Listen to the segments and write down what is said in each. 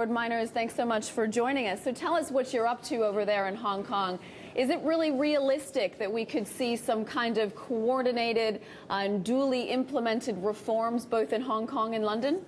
Lord Myners, thanks so much for joining us. So tell us what you're up to over there in Hong Kong. Is it really realistic that we could see some kind of coordinated and duly implemented reforms both in Hong Kong and London?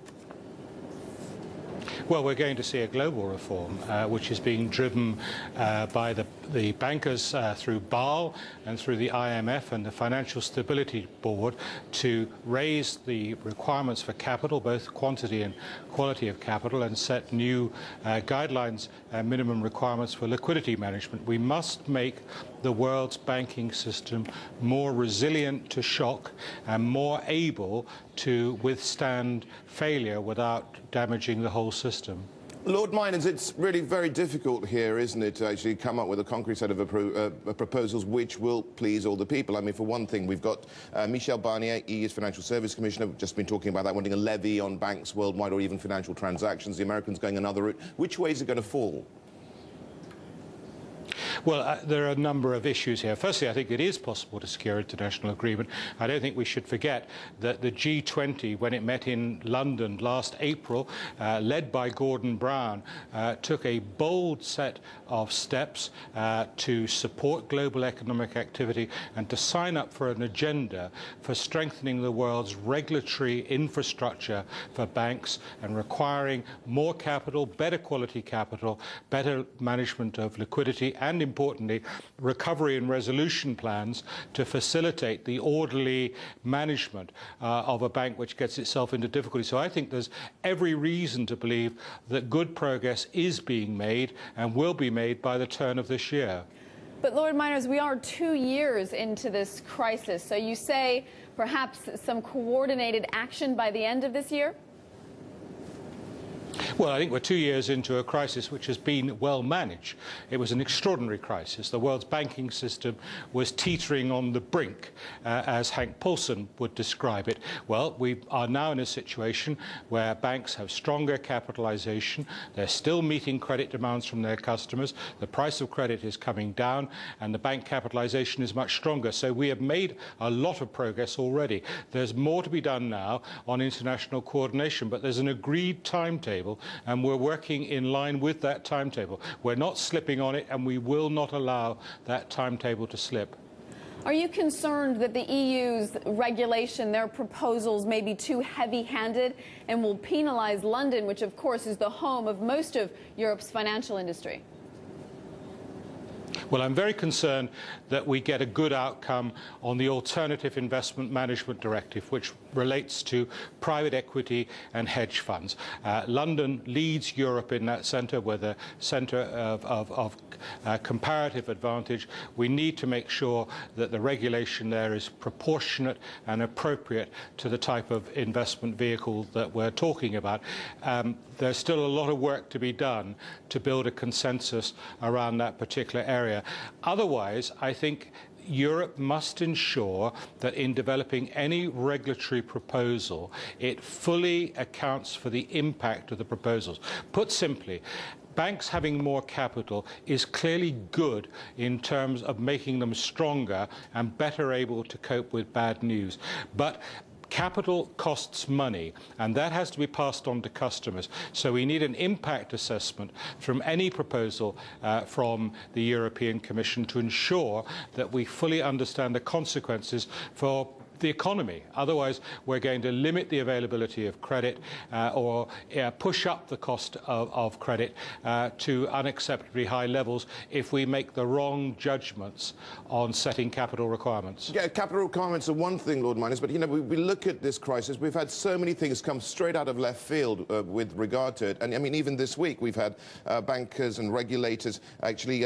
Well, we're going to see a global reform, which is being driven by the bankers through BAL and through the IMF and the Financial Stability Board to raise the requirements for capital, both quantity and quality of capital, and set new guidelines and minimum requirements for liquidity management. We must make the world's banking system more resilient to shock and more able to withstand failure without damaging the whole system. Lord Myners, it's really very difficult here, isn't it, to actually come up with a concrete set of proposals which will please all the people. I mean, for one thing, we've got Michel Barnier, EU's Financial Service Commissioner, we've just been talking about that, wanting a levy on banks worldwide or even financial transactions. The Americans going another route. Which way is it going to fall? Well, there are a number of issues here. Firstly, I think it is possible to secure international agreement. I don't think we should forget that the G20, when it met in London last April, led by Gordon Brown, took a bold set of steps to support global economic activity and to sign up for an agenda for strengthening the world's regulatory infrastructure for banks and requiring more capital, better quality capital, better management of liquidity, and importantly, recovery and resolution plans to facilitate the orderly management of a bank which gets itself into difficulty. So I think there's every reason to believe that good progress is being made and will be made by the turn of this year. But Lord Myners, we are 2 years into this crisis. So you say perhaps some coordinated action by the end of this year? Well, I think we're 2 years into a crisis which has been well managed. It was an extraordinary crisis. The world's banking system was teetering on the brink, as Hank Paulson would describe it. Well, we are now in a situation where banks have stronger capitalization. They're still meeting credit demands from their customers. The price of credit is coming down, and the bank capitalization is much stronger. So we have made a lot of progress already. There's more to be done now on international coordination, but there's an agreed timetable, and we're working in line with that timetable. We're not slipping on it, and we will not allow that timetable to slip. Are you concerned that the EU's regulation, their proposals, may be too heavy-handed and will penalize London, which of course is the home of most of Europe's financial industry? Well, I'm very concerned that we get a good outcome on the Alternative Investment Management Directive, which relates to private equity and hedge funds. London leads Europe in that centre. We're the centre of comparative advantage. We need to make sure that the regulation there is proportionate and appropriate to the type of investment vehicle that we're talking about. There's still a lot of work to be done to build a consensus around that particular area. Otherwise, I think Europe must ensure that in developing any regulatory proposal, it fully accounts for the impact of the proposals. Put simply, banks having more capital is clearly good in terms of making them stronger and better able to cope with bad news. But capital costs money, and that has to be passed on to customers. So we need an impact assessment from any proposal from the European Commission to ensure that we fully understand the consequences for the economy. Otherwise, we're going to limit the availability of credit or push up the cost of credit to unacceptably high levels if we make the wrong judgments on setting capital requirements. Yeah, capital requirements are one thing, Lord Myners, but, you know, we look at this crisis, we've had so many things come straight out of left field with regard to it. And, I mean, even this week, we've had bankers and regulators actually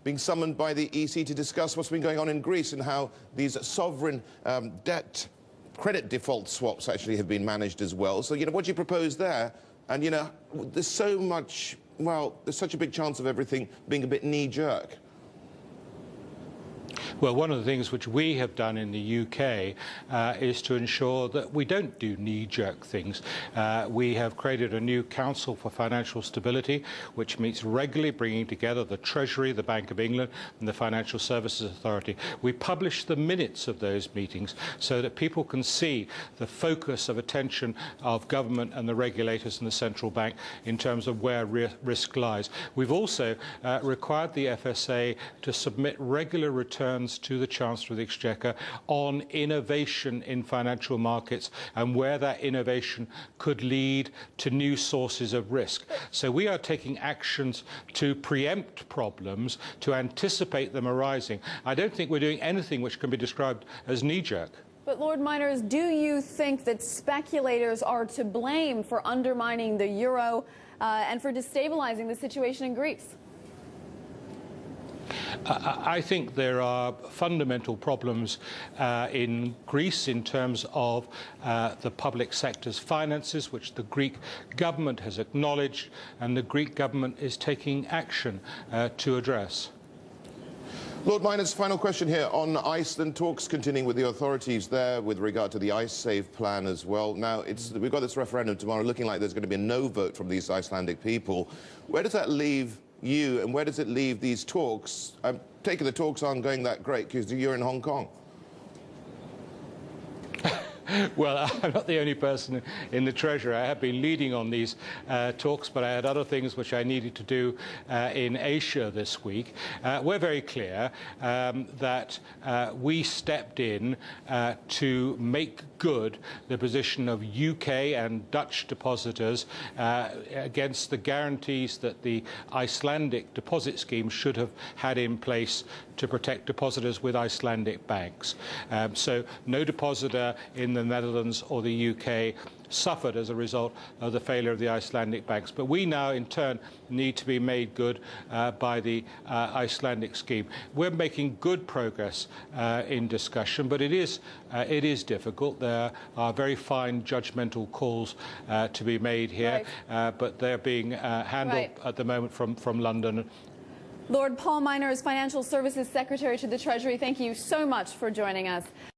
being summoned by the EC to discuss what's been going on in Greece and how these sovereign debt credit default swaps actually have been managed as well. So, you know, what do you propose there? And, you know, there's so much, well, there's such a big chance of everything being a bit knee-jerk. Well, one of the things which we have done in the UK is to ensure that we don't do knee-jerk things. We have created a new Council for Financial Stability, which meets regularly, bringing together the Treasury, the Bank of England, and the Financial Services Authority. We publish the minutes of those meetings so that people can see the focus of attention of government and the regulators and the central bank in terms of where risk lies. We've also required the FSA to submit regular returns to the Chancellor of the Exchequer on innovation in financial markets and where that innovation could lead to new sources of risk. So we are taking actions to preempt problems, to anticipate them arising. I don't think we're doing anything which can be described as knee-jerk. But Lord Myners, do you think that speculators are to blame for undermining the euro and for destabilizing the situation in Greece? I think there are fundamental problems in Greece in terms of the public sector's finances, which the Greek government has acknowledged, and the Greek government is taking action to address. Lord Myners, final question here on Iceland. Talks continuing with the authorities there with regard to the Icesave plan as well. Now, we've got this referendum tomorrow looking like there's going to be a no vote from these Icelandic people. Where does that leave you, and where does it leave these talks? I'm taking the talks aren't going that great because you're in Hong Kong. Well, I'm not the only person in the Treasury. I have been leading on these talks, but I had other things which I needed to do in Asia this week. We're very clear that we stepped in to make good the position of UK and Dutch depositors against the guarantees that the Icelandic deposit scheme should have had in place to protect depositors with Icelandic banks. So no depositor in the Netherlands or the UK suffered as a result of the failure of the Icelandic banks. But we now, in turn, need to be made good by the Icelandic scheme. We're making good progress in discussion, but it is difficult. There are very fine judgmental calls to be made here, right. But they're being handled at the moment from London. Lord Paul Myners, Financial Services Secretary to the Treasury, thank you so much for joining us.